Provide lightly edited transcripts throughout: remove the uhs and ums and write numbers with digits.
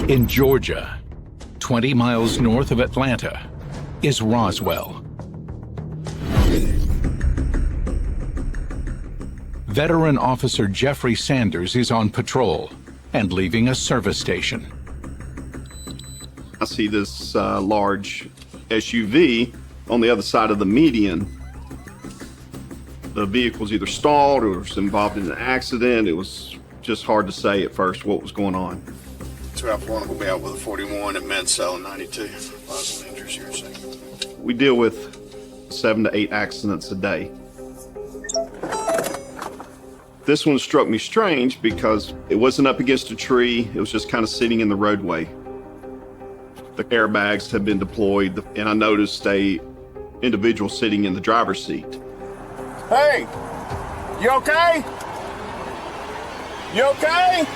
In Georgia, 20 miles north of Atlanta, is Roswell. Veteran Officer Jeffrey Sanders is on patrol and leaving a service station. I see this large SUV on the other side of the median. The vehicle's either stalled or was involved in an accident. It was just hard to say at first what was going on. Traffic one will be out with a 41 at Med-Cell 92. Lots of injuries here, so. We deal with 7 to 8 accidents a day. This one struck me strange because it wasn't up against a tree. It was just kind of sitting in the roadway. The airbags had been deployed, and I noticed a individual sitting in the driver's seat. Hey, you okay? You okay?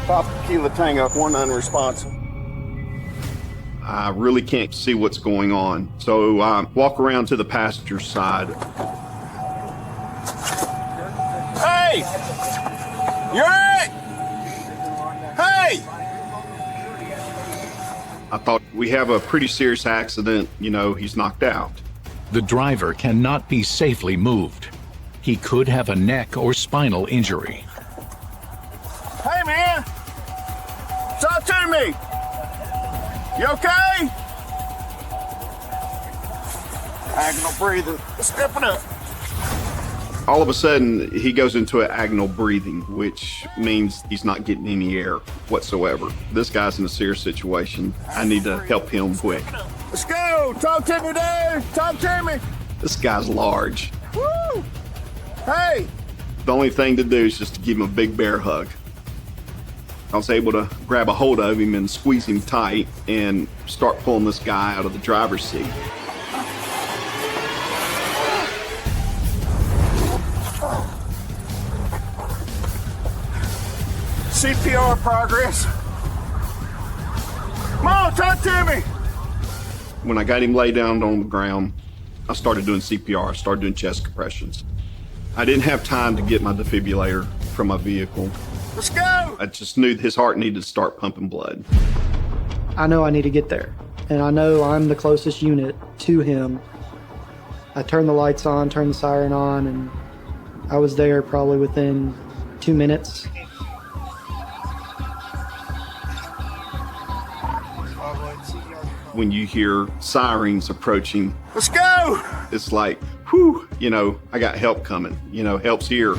Papa Kilo Tango, 1 unresponsive. I really can't see what's going on, so I walk around to the passenger side. Hey! You all right? Hey! I thought, we have a pretty serious accident, you know, he's knocked out. The driver cannot be safely moved. He could have a neck or spinal injury. Hey, man! Talk to me! You okay? Agonal breathing. Stepping up. All of a sudden, he goes into an agonal breathing, which means he's not getting any air whatsoever. This guy's in a serious situation. I need to help him quick. Let's go! Talk to me, dude! Talk to me! This guy's large. Woo! Hey! The only thing to do is just to give him a big bear hug. I was able to grab a hold of him and squeeze him tight and start pulling this guy out of the driver's seat. CPR progress. Come on, talk to me! When I got him laid down on the ground, I started doing CPR, I started doing chest compressions. I didn't have time to get my defibrillator from my vehicle. Let's go! I just knew his heart needed to start pumping blood. I know I need to get there, and I know I'm the closest unit to him. I turned the lights on, turned the siren on, and I was there probably within 2 minutes. When you hear sirens approaching, Let's go! it's like, whew, you know, I got help coming, you know, help's here.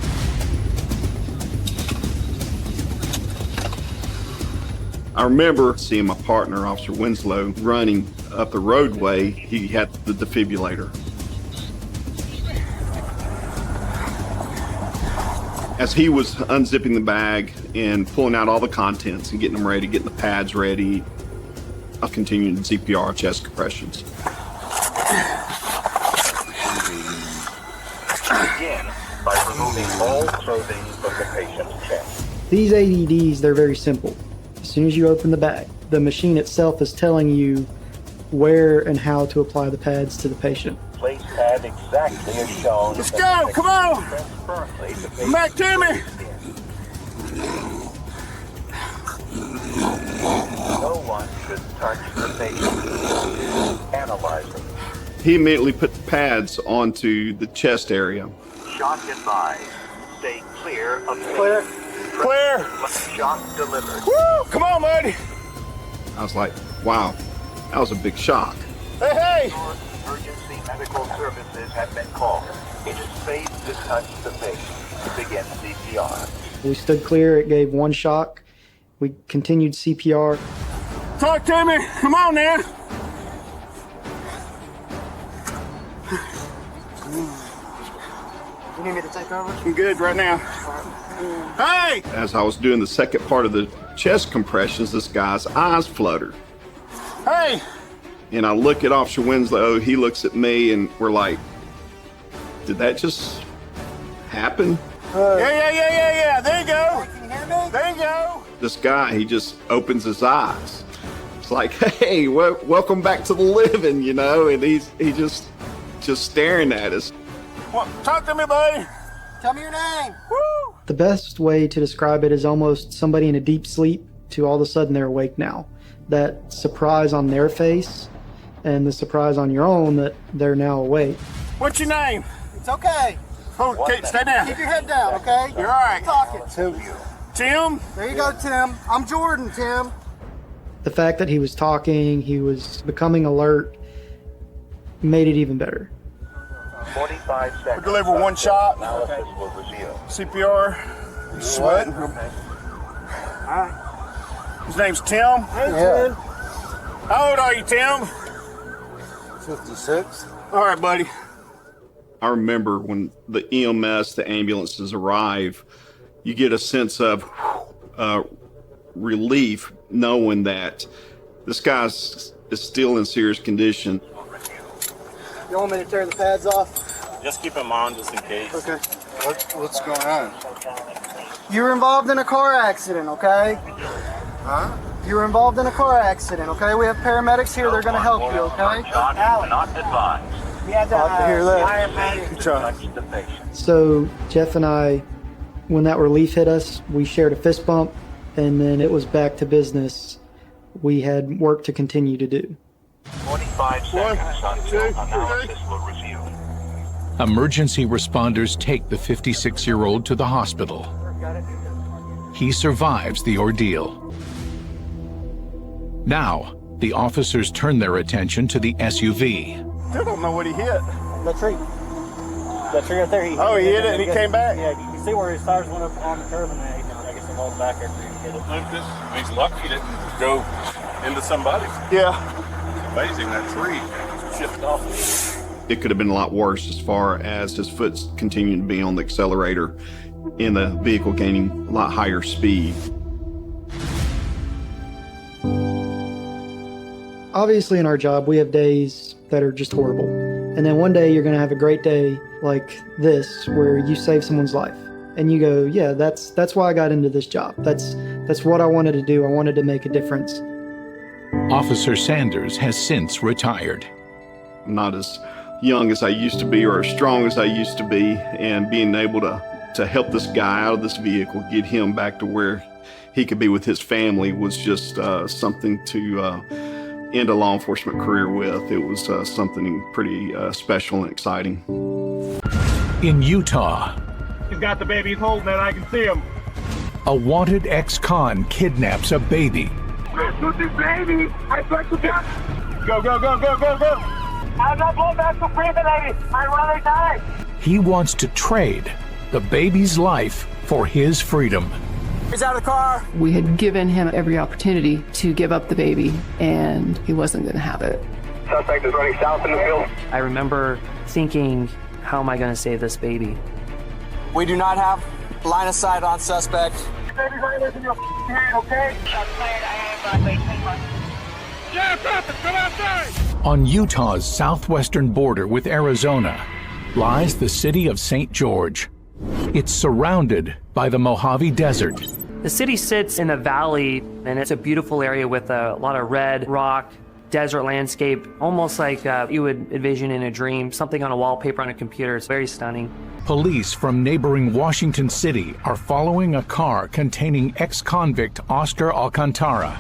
I remember seeing my partner, Officer Winslow, running up the roadway. He had the defibrillator. As he was unzipping the bag and pulling out all the contents and getting them ready, getting the pads ready, I continued the CPR chest compressions. Begin by removing all clothing from the patient's chest. These AEDs, they're very simple. As soon as you open the bag, the machine itself is telling you where and how to apply the pads to the patient. Place pad exactly as shown. Let's go! Come on! Press firmly to Come back to me! No one should touch the patient. Analyzing. He immediately put the pads onto the chest area. Shock advised. Stay clear of Clear. Clear. Shock delivered. Woo! Come on, buddy! I was like, wow, that was a big shock. Hey, hey! Emergency medical services have been called. It is safe to touch the patient to begin CPR. We stood clear, it gave 1 shock. We continued CPR. Talk to me! Come on now! You need me to take over? I'm good right now. Hey! As I was doing the second part of the chest compressions, this guy's eyes fluttered. Hey! And I look at Officer Winslow, he looks at me, and we're like, did that just happen? Yeah. There you go. Can you hear me? There you go. This guy, he just opens his eyes. It's like, hey, welcome back to the living, you know, and he just staring at us. Well, talk to me, buddy. Tell me your name. The best way to describe it is almost somebody in a deep sleep to all of a sudden they're awake now. That surprise on their face and the surprise on your own that they're now awake. What's your name? It's okay. Okay, stay down. Keep your head down, okay? You're all right. Talking. Tim? There you go, Tim. I'm Jordan, Tim. The fact that he was talking, he was becoming alert, made it even better. 45 seconds. We'll deliver one shot. Analysis will reveal. CPR. He's sweating. His name's Tim. Yeah. How old are you, Tim? 56. All right, buddy. I remember when the EMS, the ambulances arrive, you get a sense of relief knowing that this guy is still in serious condition. You want me to tear the pads off? Just keep them on just in case. Okay. What's going on? You were involved in a car accident, okay? Huh? You were involved in a car accident, okay? We have paramedics here. They're going to help you, okay? Not advised. We had to hear that. Touch the patient. So Jeff and I, when that relief hit us, we shared a fist bump, and then it was back to business. We had work to continue to do. 45 seconds until analysis will reveal. Emergency responders take the 56-year-old to the hospital. He survives the ordeal. Now, the officers turn their attention to the SUV. Still don't know what he hit. That tree. That tree right there. He hit it and he came back? Yeah, you can see where his tires went up on the curb and then I guess he rolled back after he hit it. He's lucky he didn't go into somebody. Yeah. Amazing, that tree shifted off. It could have been a lot worse as far as his foot continuing to be on the accelerator and the vehicle gaining a lot higher speed. Obviously in our job, we have days that are just horrible. And then one day you're going to have a great day like this where you save someone's life. And you go, yeah, that's why I got into this job. That's what I wanted to do. I wanted to make a difference. Officer Sanders has since retired. I'm not as young as I used to be or as strong as I used to be, and being able to help this guy out of this vehicle, get him back to where he could be with his family was just something to end a law enforcement career with. It was something pretty special and exciting. In Utah, He's got the baby. He's holding it. I can see him. a wanted ex-con kidnaps a baby. Go, go, go, go, go, go. I'm not going back to prison, lady. I'd rather die. He wants to trade the baby's life for his freedom. He's out of the car. We had given him every opportunity to give up the baby, and he wasn't going to have it. Suspect is running south in the field. I remember thinking, how am I going to save this baby? We do not have line of sight on suspect. Baby's right in your hand, okay? Yeah, traffic, come outside. On Utah's southwestern border with Arizona lies the city of St. George. It's surrounded by the Mojave Desert. The city sits in a valley, and it's a beautiful area with a lot of red rock, desert landscape, almost like you would envision in a dream, something on a wallpaper on a computer. It's very stunning. Police from neighboring Washington City are following a car containing ex-convict Oscar Alcantara.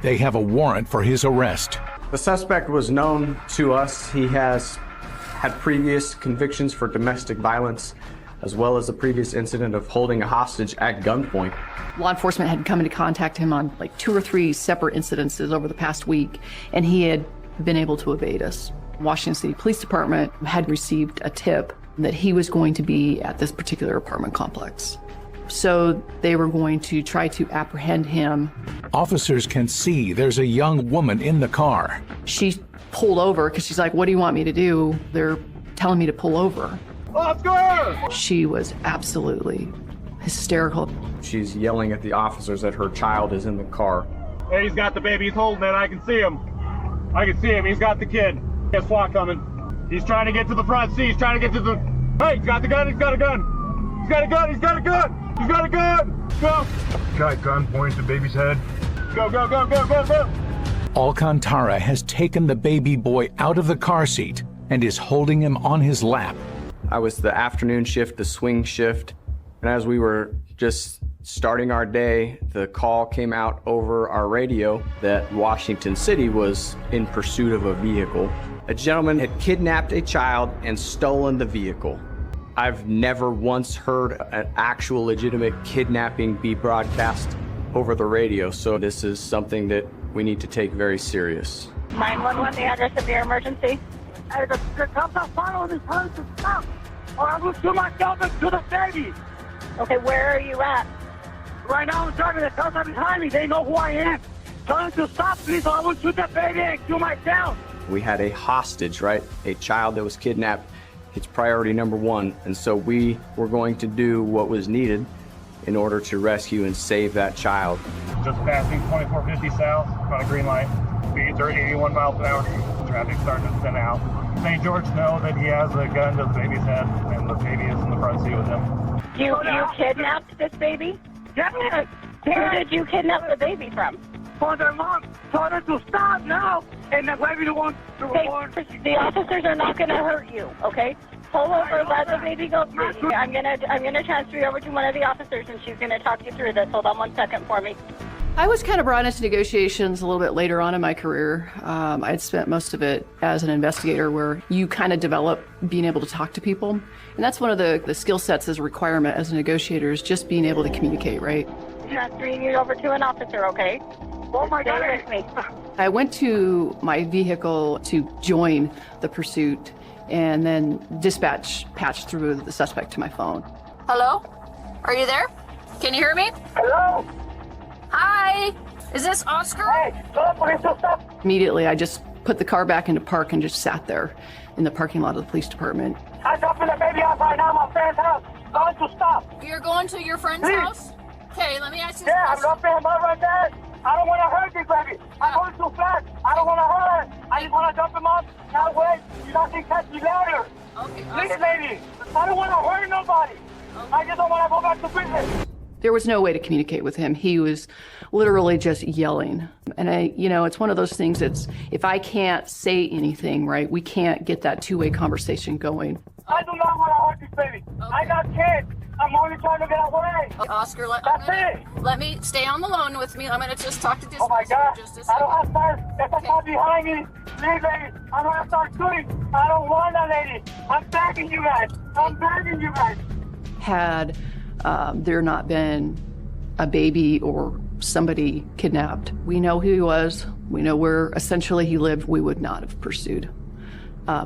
They have a warrant for his arrest. The suspect was known to us. He has had previous convictions for domestic violence, as well as a previous incident of holding a hostage at gunpoint. Law enforcement had come into contact him on like 2 or 3 separate incidences over the past week, and he had been able to evade us. Washington City Police Department had received a tip that he was going to be at this particular apartment complex. So they were going to try to apprehend him. Officers can see there's a young woman in the car. She pulled over because she's like, what do you want me to do? They're telling me to pull over. Oscar! She was absolutely hysterical. She's yelling at the officers that her child is in the car. Hey, he's got the baby. He's holding it. I can see him. I can see him. He's got the kid. He has SWAT coming. He's trying to get to the front seat. He's trying to get to the... Hey, he's got the gun. He's got a gun. He's got a gun. He's got a gun. He's got a gun. Go. Got gun pointing to baby's head. Go, go, go, go, go, go. Alcantara has taken the baby boy out of the car seat and is holding him on his lap. I was the afternoon shift, the swing shift. And as we were just starting our day, the call came out over our radio that Washington City was in pursuit of a vehicle. A gentleman had kidnapped a child and stolen the vehicle. I've never once heard an actual legitimate kidnapping be broadcast over the radio, so this is something that we need to take very serious. 911, the address of your emergency. Hey, the cops are following this person. Stop! Or I will shoot myself and to the baby. Okay, where are you at? Right now I'm driving. The cops are behind me. They know who I am. Tell them to stop, please, or I will shoot the baby and kill myself. We had a hostage, right? A child that was kidnapped. It's priority number one. And so we were going to do what was needed in order to rescue and save that child. Just passing 2450 south on a green light. Speeds are 81 miles an hour. Traffic starting to thin out. St. George know that he has a gun to the baby's head, and the baby is in the front seat with him. You kidnapped this baby? Yes. Where did you kidnap the baby from? For their mom. Told her to stop now, and the baby the one to report. The officers are not going to hurt you, okay? Pull over, let the baby go free. I'm gonna transfer you over to one of the officers, and she's gonna talk you through this. Hold on 1 second for me. I was kind of brought into negotiations a little bit later on in my career. I'd spent most of it as an investigator, where you kind of develop being able to talk to people. And that's one of the skill sets as a requirement as a negotiator, is just being able to communicate, right? Transferring you over to an officer, okay? Oh my God. Stay with me. I went to my vehicle to join the pursuit, and then dispatch patched through the suspect to my phone. Hello? Are you there? Can you hear me? Hello? Hi! Is this Oscar? Hey, stop. Immediately, I just put the car back into park and just sat there in the parking lot of the police department. I'm dropping the baby off right now at my friend's house. Going to stop. You're going to your friend's house? Okay, let me ask you Yeah, I'm this dropping him off right there. I don't want to hurt this baby. I'm going too fast. I don't want to hurt her. I just want to drop him off. Now wait, you not can catch me later. Okay, Please, Oscar. lady. I don't want to hurt nobody. I just don't want to go back to business. There was no way to communicate with him. He was literally just yelling. And it's one of those things that's, if I can't say anything, right, we can't get that two-way conversation going. I do not want to hurt this baby. Okay. I got kids. I'm only trying to get away. Oscar, let me stay on the phone with me. I'm going to just talk to dispatch. Oh my God. Just a I second. don't have time. There's a cop behind me. Please, lady. I'm going to start shooting. I don't want that, lady. I'm begging you guys. I'm begging you guys. Had there not been a baby or somebody kidnapped, we know who he was, we know where essentially he lived, we would not have pursued.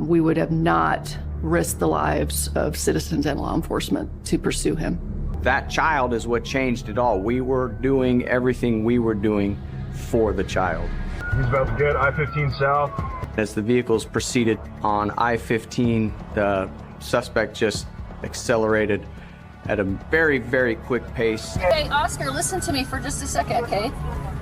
We would have not risked the lives of citizens and law enforcement to pursue him. That child is what changed it all. We were doing everything we were doing for the child. He's about to get I-15 south. As the vehicles proceeded on I-15, the suspect just accelerated at a very, very quick pace. Hey, Oscar, listen to me for just a second, okay?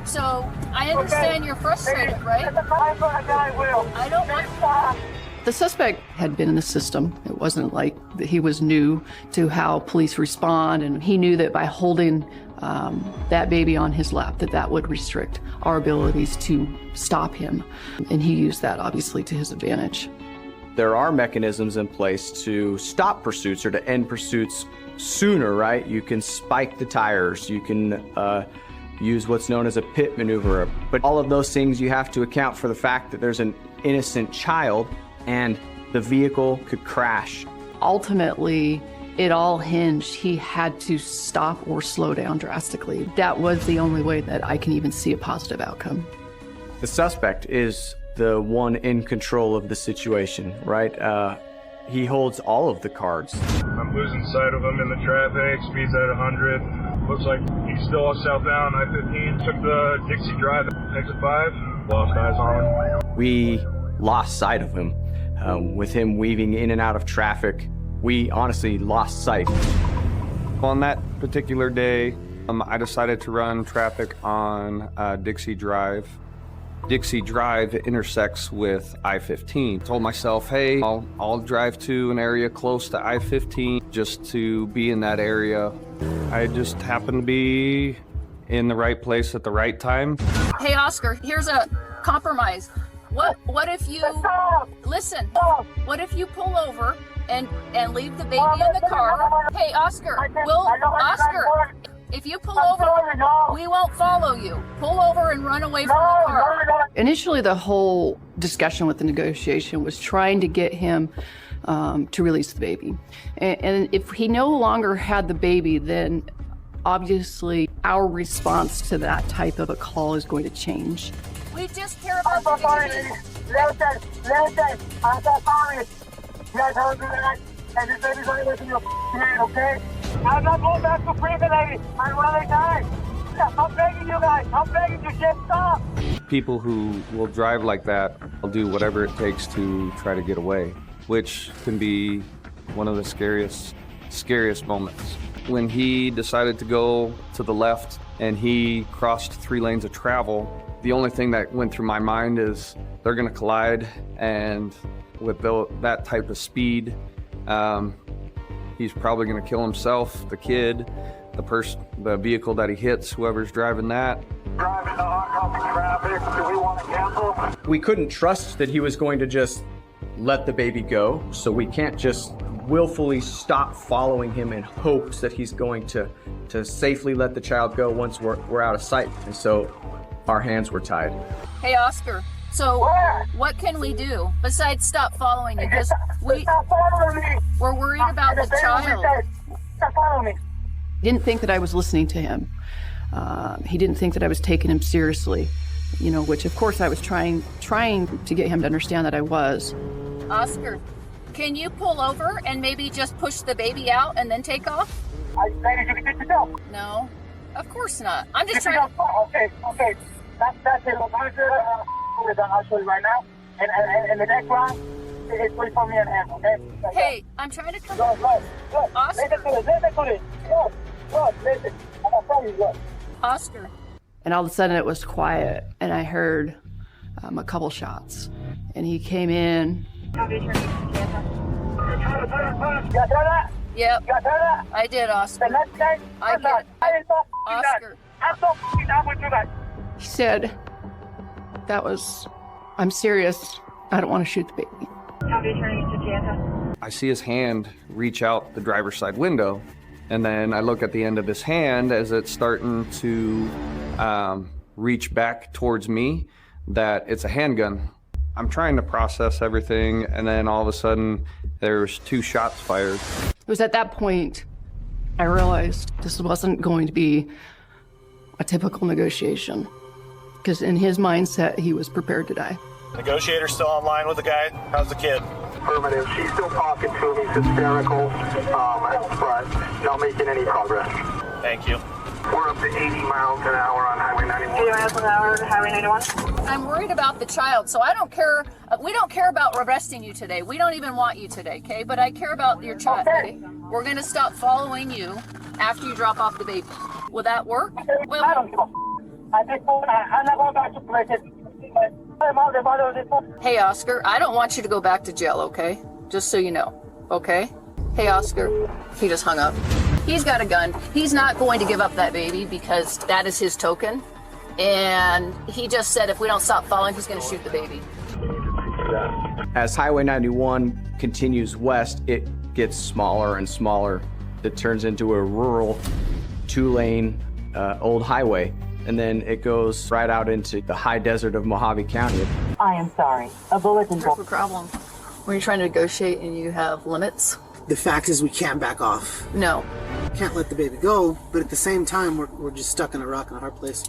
So, I understand you're frustrated, right? I don't want... The suspect had been in the system. It wasn't like that he was new to how police respond, and he knew that by holding that baby on his lap, that would restrict our abilities to stop him. And he used that, obviously, to his advantage. There are mechanisms in place to stop pursuits or to end pursuits sooner, right? You can spike the tires, you can use what's known as a pit maneuver, but all of those things you have to account for the fact that there's an innocent child and the vehicle could crash. Ultimately, it all hinged. He had to stop or slow down drastically. That was the only way that I can even see a positive outcome. The suspect is the one in control of the situation, right? He holds all of the cards. I'm losing sight of him in the traffic. Speed's at 100. Looks like he's still southbound I-15. Took the Dixie Drive, exit 5. Lost eyes on him. We lost sight of him. With him weaving in and out of traffic, we honestly lost sight. On that particular day, I decided to run traffic on Dixie Drive. Dixie Drive intersects with I-15. Told myself, hey, I'll drive to an area close to I-15 just to be in that area. I just happened to be in the right place at the right time. Hey, Oscar, here's a compromise. What if you... Listen, what if you pull over and leave the baby in the car. Hey, Oscar, Oscar, if you pull over, we won't follow you. Pull over and run away from the car. Initially, the whole discussion with the negotiation was trying to get him to release the baby. And if he no longer had the baby, then obviously our response to that type of a call is going to change. We just care about the baby. Listen, I'm so sorry. You guys heard me tonight, and this baby's only within your hand, okay? I'm not going back to prison, lady. I'd rather die. I'm begging you guys. I'm begging you, just stop. People who will drive like that will do whatever it takes to try to get away, which can be one of the scariest moments. When he decided to go to the left and he crossed 3 lanes of travel, the only thing that went through my mind is they're gonna collide, and with that type of speed, he's probably gonna kill himself, the kid, the vehicle that he hits, whoever's driving that. Driving to oncoming traffic. Do we want to cancel? We couldn't trust that he was going to just let the baby go, so we can't just willfully stop following him in hopes that he's going to safely let the child go once we're out of sight. And so our hands were tied. Hey, Oscar, so what can we do besides stop following you? Because we're worried about the child. Stop following me. He didn't think that I was listening to him. He didn't think that I was taking him seriously, which of course I was trying to get him to understand that I was. Oscar, can you pull over and maybe just push the baby out and then take off? I said you can get yourself. No, of course not. I'm just trying. Okay. That's it. Look, I'll show you right now. And the next round is wait for me and him, okay? Hey, I'm trying to come. Look. Oscar. Listen to this. Look, listen. I'm gonna tell you, look. Oscar. And all of a sudden it was quiet, and I heard a couple shots. And he came in. You got that? Yep. You got that? I did, Oscar. The next day, I get it. Oscar. I'm so done with you guys. He said, I'm serious. I don't want to shoot the baby. I see his hand reach out the driver's side window, and then I look at the end of his hand as it's starting to reach back towards me, that it's a handgun. I'm trying to process everything, and then all of a sudden there's 2 shots fired. It was at that point I realized this wasn't going to be a typical negotiation, because in his mindset he was prepared to die. Negotiator's still online with the guy. How's the kid? Affirmative. She's still talking to him. He's hysterical, but not making any progress. Thank you. We're up to 80 miles an hour on Highway 91. 80 miles an hour on Highway 91. I'm worried about the child, so I don't care. We don't care about arresting you today. We don't even want you today, okay? But I care about your child. Okay? We're going to stop following you after you drop off the baby. Will that work? Well, I don't give a I'm not going back to prison. Hey, Oscar, I don't want you to go back to jail, okay? Just so you know, okay? Hey, Oscar. He just hung up. He's got a gun. He's not going to give up that baby because that is his token. And he just said if we don't stop following, he's going to shoot the baby. As Highway 91 continues west, it gets smaller and smaller. It turns into a rural 2-lane old highway. And then it goes right out into the high desert of Mojave County. I am sorry. A bulletin board. What's the problem? When you're trying to negotiate and you have limits? The fact is we can't back off. No. Can't let the baby go, but at the same time, we're just stuck in a rock and a hard place.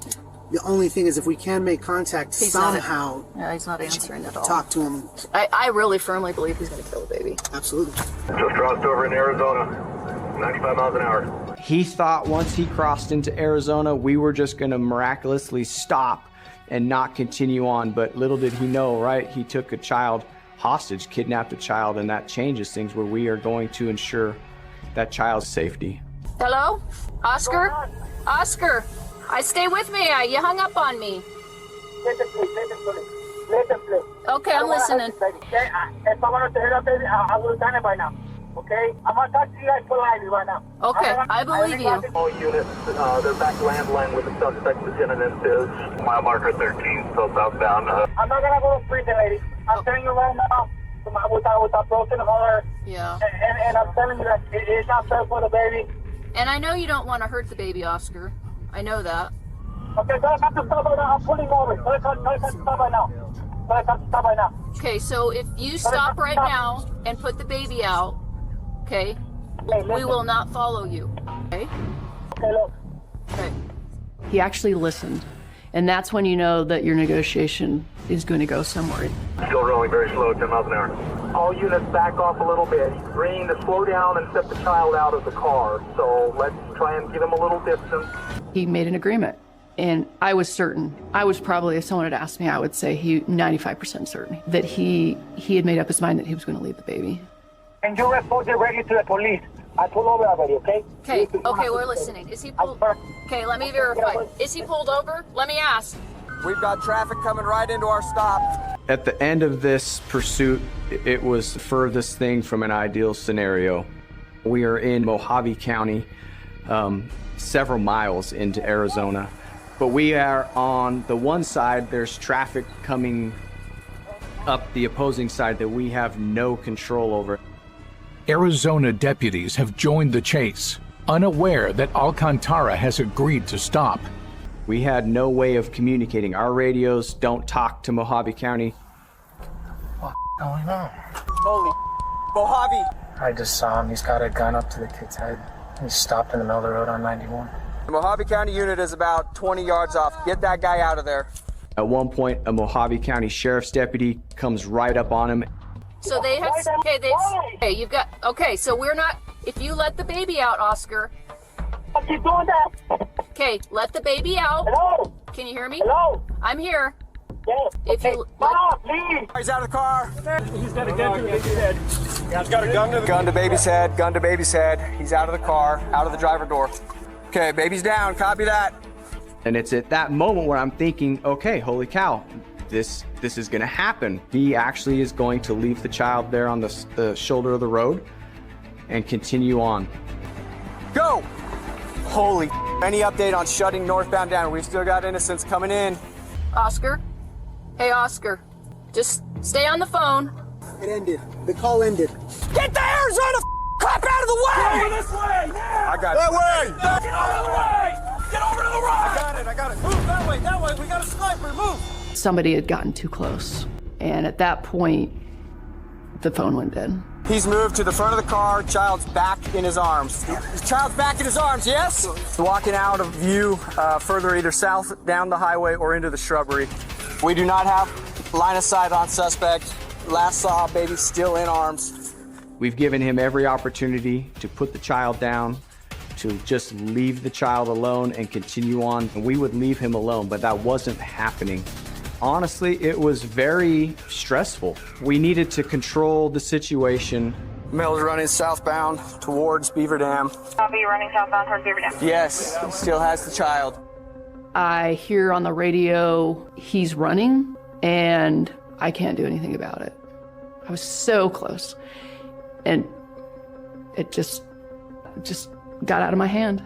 The only thing is if we can make contact somehow. He's not answering at all. Talk to him. I really firmly believe he's going to kill the baby. Absolutely. Just crossed over in Arizona, 95 miles an hour. He thought once he crossed into Arizona, we were just going to miraculously stop and not continue on. But little did he know, right? He took a child hostage, kidnapped a child, and that changes things where we are going to ensure that child's safety. Hello? Oscar? Oscar, stay with me. You hung up on me. Listen, please. Okay, I'm listening. If I wanted to hit up, I would have done it by now. Okay? I'm going to talk to you guys politely right now. Okay, I believe you. All units, they're back landline with the suspect. The gentleman is mile marker 13, so southbound. I'm not going to go to prison, lady. I'm telling you right now. with a broken heart. Yeah. And I'm telling you that it's not fair for the baby. And I know you don't want to hurt the baby, Oscar. I know that. Okay, so I have to stop right now. I'm pulling over. So I have to stop right now. So I have to stop right now. Okay, so if you stop right now and put the baby out, okay, we will not follow you. Okay? Okay, look. Okay. He actually listened. And that's when you know that your negotiation is going to go somewhere. Still rolling very slow, 10 miles an hour. All units back off a little bit. He's agreeing to slow down and set the child out of the car. So let's try and give him a little distance. He made an agreement. And I was certain. I was probably, if someone had asked me, I would say 95% certain that he had made up his mind that he was going to leave the baby. And you report directly to the police. I pulled over already, okay? Okay, we're listening. Is he pulled? Okay, let me verify. Is he pulled over? Let me ask. We've got traffic coming right into our stop. At the end of this pursuit, it was the furthest thing from an ideal scenario. We are in Mojave County, several miles into Arizona. But we are on the one side, there's traffic coming up the opposing side that we have no control over. Arizona deputies have joined the chase, unaware that Alcantara has agreed to stop. We had no way of communicating. Our radios don't talk to Mojave County. What's going on? Holy Mojave! I just saw him. He's got a gun up to the kid's head. He stopped in the middle of the road on 91. The Mojave County unit is about 20 yards off. Get that guy out of there. At one point, a Mojave County sheriff's deputy comes right up on him. So they have, you've got, so we're not, if you let the baby out, Oscar. What you doing that? Okay, let the baby out. Hello? Can you hear me? Hello? I'm here. Yes. If you, Mom, please. He's out of the car. He's got a gun to the baby's head. He's got a gun to the Gun to baby's head, gun to baby's head. He's out of the car, out of the driver door. Okay, baby's down, copy that. And it's at that moment where I'm thinking, okay, holy cow, this is gonna happen. He actually is going to leave the child there on the shoulder of the road and continue on. Go! Holy, any update on shutting northbound down? We've still got innocents coming in. Oscar? Hey, Oscar. Just stay on the phone. It ended. The call ended. Get the Arizona crap out of the way! Get over this way, now! I got it. That way! Get over the way! Get over to the right! I got it. Move that way. We got a sniper, move! Somebody had gotten too close. And at that point, the phone went dead. He's moved to the front of the car. Child's back in his arms. Child's back in his arms, yes? Walking out of view further either south down the highway or into the shrubbery. We do not have line of sight on suspect. Last saw baby still in arms. We've given him every opportunity to put the child down, to just leave the child alone and continue on. And we would leave him alone, but that wasn't happening. Honestly, it was very stressful. We needed to control the situation. Male's running southbound towards Beaver Dam. Copy, running southbound towards Beaver Dam. Yes, he still has the child. I hear on the radio, he's running, and I can't do anything about it. I was so close. And it just got out of my hand.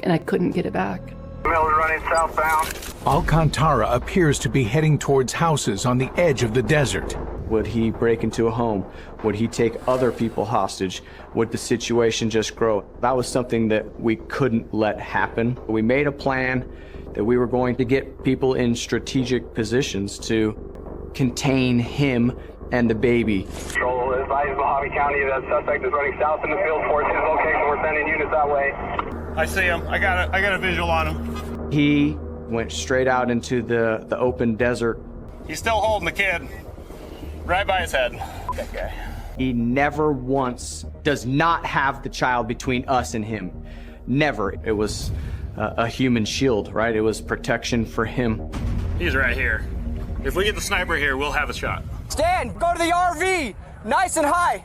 And I couldn't get it back. Male's running southbound. Alcantara appears to be heading towards houses on the edge of the desert. Would he break into a home? Would he take other people hostage? Would the situation just grow? That was something that we couldn't let happen. We made a plan that we were going to get people in strategic positions to contain him and the baby. Control advise Mojave County that suspect is running south in the field towards his location. We're sending units that way. I see him. I got a visual on him. He went straight out into the open desert. He's still holding the kid right by his head. That guy. He never once does not have the child between us and him. Never. It was a human shield, right? It was protection for him. He's right here. If we get the sniper here, we'll have a shot. Stan, go to the RV, nice and high.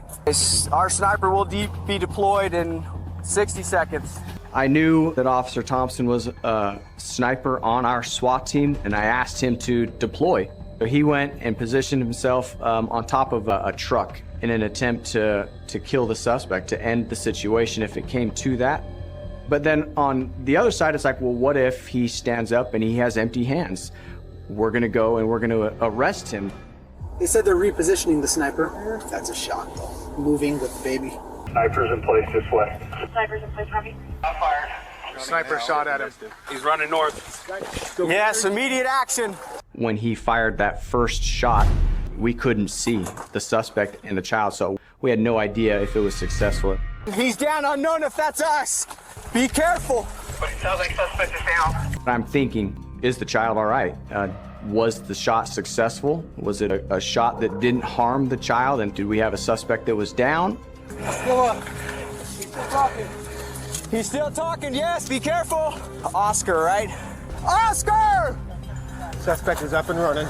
Our sniper will be deployed in 60 seconds. I knew that Officer Thompson was a sniper on our SWAT team, and I asked him to deploy. So he went and positioned himself on top of a truck in an attempt to kill the suspect, to end the situation if it came to that. But then on the other side, it's like, well, what if he stands up and he has empty hands? We're gonna go and we're gonna arrest him. They said they're repositioning the sniper. That's a shot, though. Moving with the baby. Sniper's in place just west. Sniper's in place, copy. I'm fired. Sniper shot at him. He's running north. Yes, immediate action. When he fired that first shot, we couldn't see the suspect and the child, so we had no idea if it was successful. He's down, unknown if that's us. Be careful. But it sounds like suspect is down. I'm thinking, is the child all right? Was the shot successful? Was it a shot that didn't harm the child? And did we have a suspect that was down? Go up. He's still talking. He's still talking, yes, be careful. Oscar, right? Oscar! Suspect is up and running.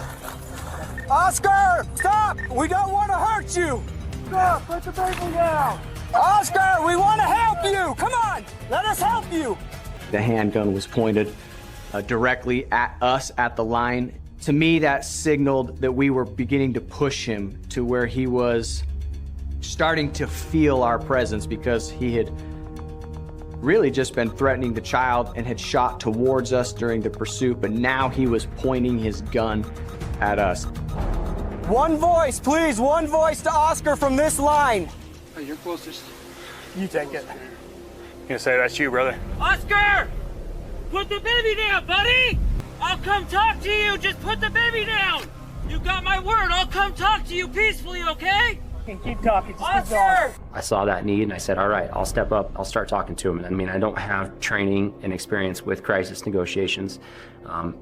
Oscar, stop! We don't want to hurt you! Stop, put the baby down! Oscar, we want to help you! Come on, let us help you! The handgun was pointed directly at us at the line. To me, that signaled that we were beginning to push him to where he was starting to feel our presence, because he had really just been threatening the child and had shot towards us during the pursuit, but now he was pointing his gun at us. One voice, please, one voice to Oscar from this line. Hey, you're closest. You take it. You gonna say that's you, brother? Oscar! Put the baby down, buddy! I'll come talk to you, just put the baby down! You got my word, I'll come talk to you peacefully, okay? Keep talking. Oscar! I saw that need and I said, all right, I'll step up, I'll start talking to him. And I mean, I don't have training and experience with crisis negotiations.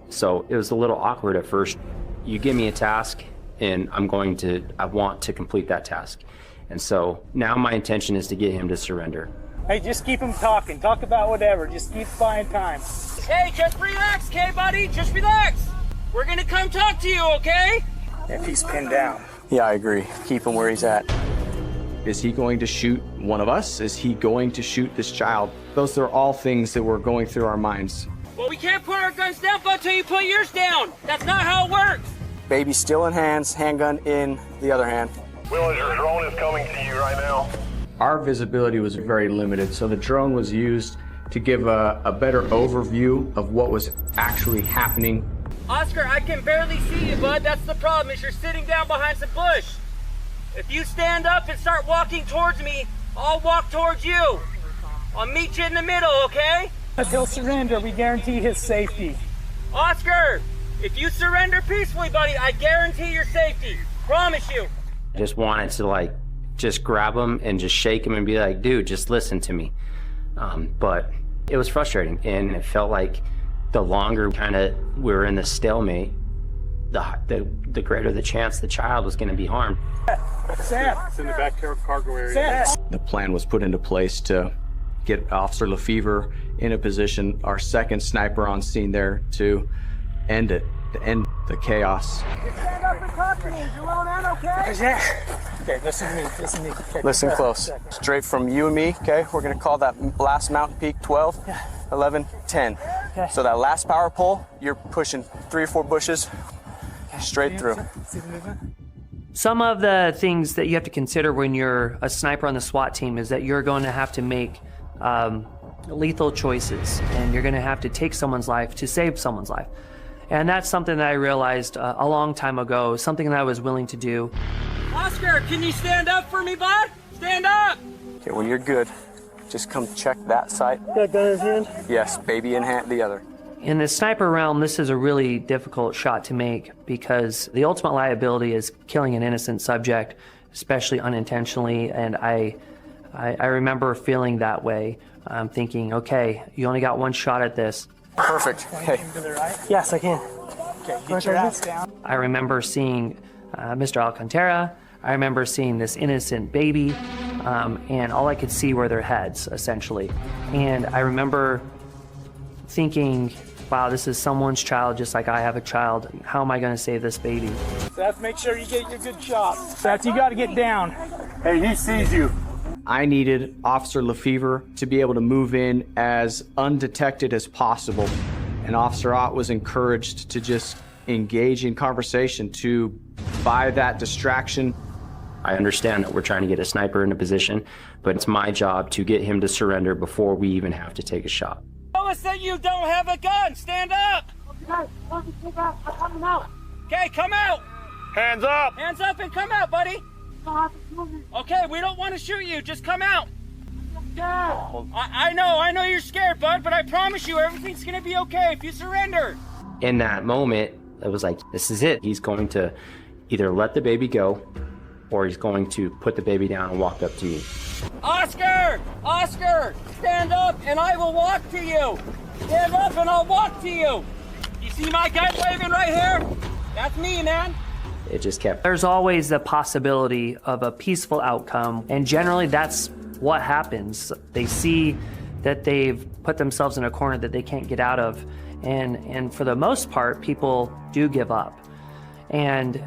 So it was a little awkward at first. You give me a task and I want to complete that task. And so now my intention is to get him to surrender. Hey, just keep him talking. Talk about whatever. Just keep buying time. Hey, just relax, okay, buddy? Just relax. We're gonna come talk to you, okay? If he's pinned down. Yeah, I agree. Keep him where he's at. Is he going to shoot one of us? Is he going to shoot this child? Those are all things that were going through our minds. Well, we can't put our guns down until you put yours down. That's not how it works. Baby still in hands, handgun in the other hand. Will, your drone is coming to you right now. Our visibility was very limited, so the drone was used to give a better overview of what was actually happening. Oscar, I can barely see you, bud. That's the problem, is you're sitting down behind some bush. If you stand up and start walking towards me, I'll walk towards you. I'll meet you in the middle, okay? If he'll surrender, we guarantee his safety. Oscar, if you surrender peacefully, buddy, I guarantee your safety. Promise you. I just wanted to just grab him and just shake him and be like, dude, just listen to me. But it was frustrating, and it felt like the longer we were in this stalemate, the greater the chance the child was going to be harmed. Sam! It's in the back cargo area. Sam. The plan was put into place to get Officer Lefevre in a position, our second sniper on scene there, to end it, to end the chaos. Stand up and talk to me. You alone and okay? Okay, listen to me. Listen to me. Okay, Listen close. Straight from you and me, okay? We're gonna call that last mountain peak 12, 11, 10. Okay. So that last power pole, you're pushing 3 or 4 bushes straight through. See the movement? Some of the things that you have to consider when you're a sniper on the SWAT team is that you're going to have to make lethal choices, and you're going to have to take someone's life to save someone's life. And that's something that I realized a long time ago, something that I was willing to do. Oscar, can you stand up for me, bud? Stand up! Okay, when you're good, just come check that side. Got gun in his hand? Yes, baby in hand, the other. In the sniper realm, this is a really difficult shot to make because the ultimate liability is killing an innocent subject, especially unintentionally, and I remember feeling that way, thinking, okay, you only got one shot at this. Perfect. Okay. Yes, I can. Okay, get your ass down. I remember seeing Mr. Alcantara. I remember seeing this innocent baby, and all I could see were their heads, essentially. And I remember thinking, wow, this is someone's child just like I have a child. How am I going to save this baby? Seth, make sure you get your good shot. Seth, you got to get down. Hey, he sees you. I needed Officer Lefevre to be able to move in as undetected as possible. And Officer Ott was encouraged to just engage in conversation, to buy that distraction. I understand that we're trying to get a sniper in a position, but it's my job to get him to surrender before we even have to take a shot. Tell us that you don't have a gun. Stand up. Okay, come out. Hands up! Hands up and come out, buddy! Okay, we don't want to shoot you, just come out! I know you're scared, bud, but I promise you everything's gonna be okay if you surrender! In that moment, it was like, this is it. He's going to either let the baby go, or he's going to put the baby down and walk up to you. Oscar! Oscar! Stand up and I will walk to you! Stand up and I'll walk to you! You see my gun waving right here? That's me, man! It just kept. There's always the possibility of a peaceful outcome, and generally that's what happens. They see that they've put themselves in a corner that they can't get out of, and for the most part, people do give up. And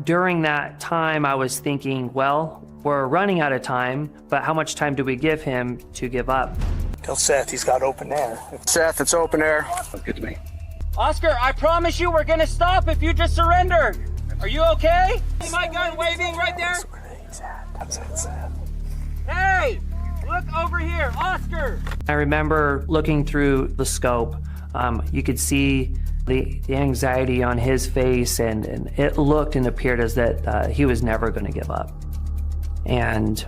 during that time, I was thinking, well, we're running out of time, but how much time do we give him to give up? Tell Seth he's got open air. Seth, it's open air. Sounds good to me. Oscar, I promise you we're gonna stop if you just surrender. Are you okay? See my gun waving right there? That's it, Seth. Hey, look over here, Oscar. I remember looking through the scope. You could see the anxiety on his face, and it looked and appeared as that he was never going to give up. And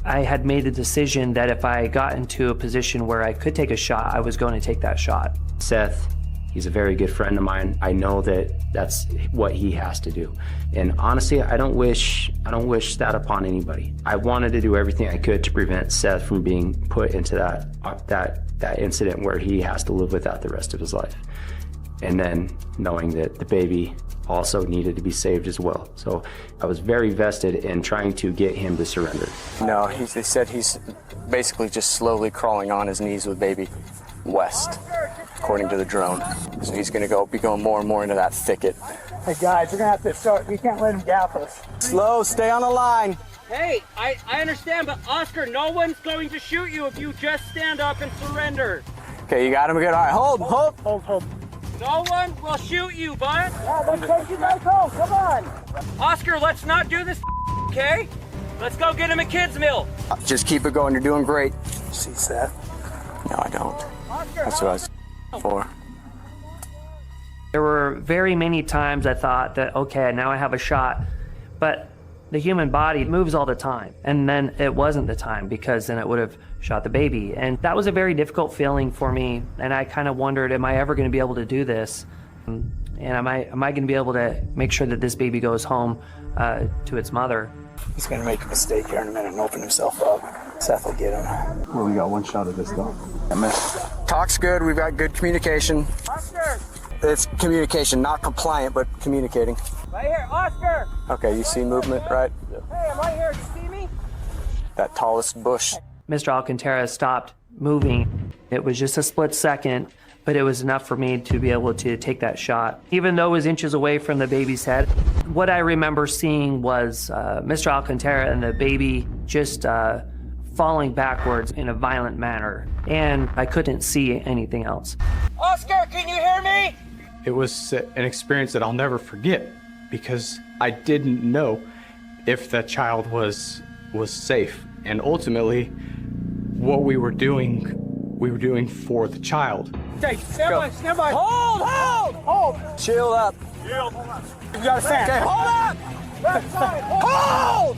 I had made the decision that if I got into a position where I could take a shot, I was going to take that shot. Seth, he's a very good friend of mine. I know that that's what he has to do. And honestly, I don't wish that upon anybody. I wanted to do everything I could to prevent Seth from being put into that incident where he has to live with that the rest of his life. And then knowing that the baby also needed to be saved as well. So I was very vested in trying to get him to surrender. No, they said he's basically just slowly crawling on his knees with baby west, according to the drone. So he's gonna be going more and more into that thicket. Hey guys, we're gonna have to start. We can't let him gap us. Slow, stay on the line. Hey, I understand, but Oscar, no one's going to shoot you if you just stand up and surrender. Okay, you got him good. All right, hold. No one will shoot you, bud. Let's take you guys home. Come on. Oscar, let's not do this, okay? Let's go get him a kid's meal. Just keep it going. You're doing great. See Seth? No, I don't. That's what I was for. There were very many times I thought that, okay, now I have a shot, but the human body moves all the time. And then it wasn't the time, because then it would have shot the baby. And that was a very difficult feeling for me. And I kind of wondered, am I ever going to be able to do this? And am I going to be able to make sure that this baby goes home to its mother? He's gonna make a mistake here in a minute and open himself up. Seth will get him. Well, we got one shot of this though. I missed. Talk's good. We've got good communication. Oscar! It's communication, not compliant, but communicating. Right here, Oscar! Okay, you see movement, right? Hey, I'm right here. You see me? That tallest bush. Mr. Alcantara stopped moving. It was just a split second, but it was enough for me to be able to take that shot. Even though it was inches away from the baby's head, what I remember seeing was Mr. Alcantara and the baby just falling backwards in a violent manner, and I couldn't see anything else. Oscar, can you hear me? It was an experience that I'll never forget, because I didn't know if that child was safe. And ultimately, what we were doing for the child. Okay, stand by. Hold. Chill up. You got a fan. Okay, hold up. Left side. Hold.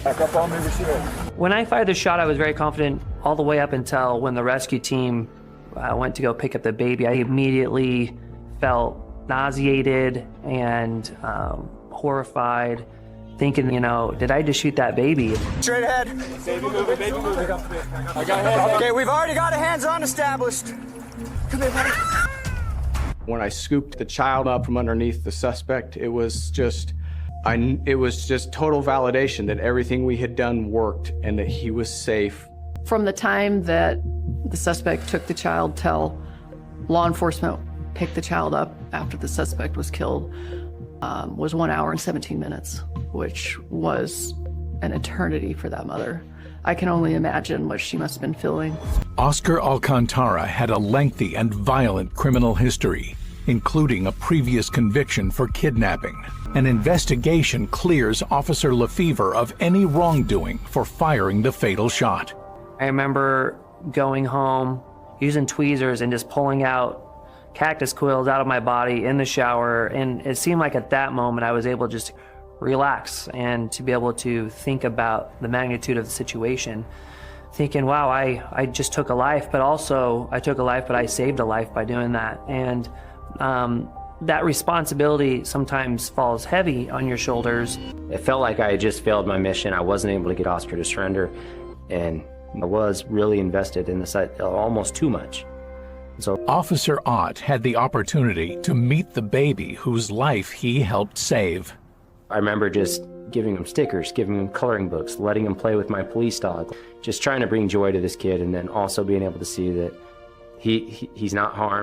Back up on me, receiver. When I fired the shot, I was very confident all the way up until when the rescue team went to go pick up the baby. I immediately felt nauseated and horrified, thinking, did I just shoot that baby? Straight ahead. Baby moving. I got hands. Okay, we've already got a hands-on established. Come here, buddy. When I scooped the child up from underneath the suspect, it was just total validation that everything we had done worked and that he was safe. From the time that the suspect took the child till law enforcement picked the child up after the suspect was killed was 1 hour and 17 minutes, which was an eternity for that mother. I can only imagine what she must have been feeling. Oscar Alcantara had a lengthy and violent criminal history, including a previous conviction for kidnapping. An investigation clears Officer Lefevre of any wrongdoing for firing the fatal shot. I remember going home, using tweezers and just pulling out cactus coils out of my body in the shower, and it seemed like at that moment I was able to just relax and to be able to think about the magnitude of the situation, thinking, wow, I just took a life, but also I took a life, but I saved a life by doing that. And that responsibility sometimes falls heavy on your shoulders. It felt like I had just failed my mission. I wasn't able to get Oscar to surrender, and I was really invested in this almost too much. So Officer Ott had the opportunity to meet the baby whose life he helped save. I remember just giving him stickers, giving him coloring books, letting him play with my police dog, just trying to bring joy to this kid, and then also being able to see that he's not harmed.